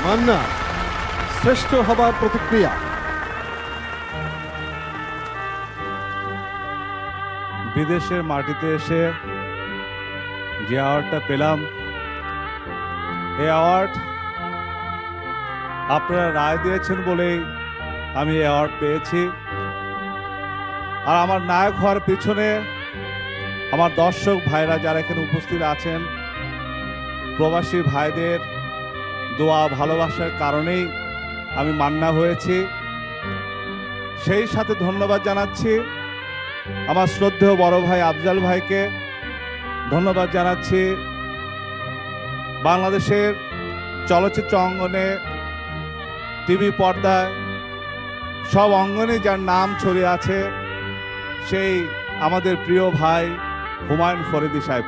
মান্না শ্রেষ্ঠ হবার প্রতিক্রিয়া। বিদেশের মাটিতে এসে যে অ্যাওয়ার্ডটা পেলাম, এই অ্যাওয়ার্ড আপনারা রায় দিয়েছেন বলেই আমি এই অ্যাওয়ার্ড পেয়েছি। আর আমার নায়ক হওয়ার পিছনে আমার দর্শক ভাইরা যারা এখানে উপস্থিত আছেন, প্রবাসী ভাইদের দোয়া ভালোবাসার কারণেই আমি মান্না হয়েছি। সেই সাথে ধন্যবাদ জানাচ্ছি আমার শ্রদ্ধেয় বড় ভাই আফজাল ভাইকে, ধন্যবাদ জানাচ্ছি বাংলাদেশের চলচ্চিত্র অঙ্গনে, টিভি পর্দায়, সব অঙ্গনে যার নাম ছড়িয়ে আছে সেই আমাদের প্রিয় ভাই হুমায়ুন ফরিদী সাহেব।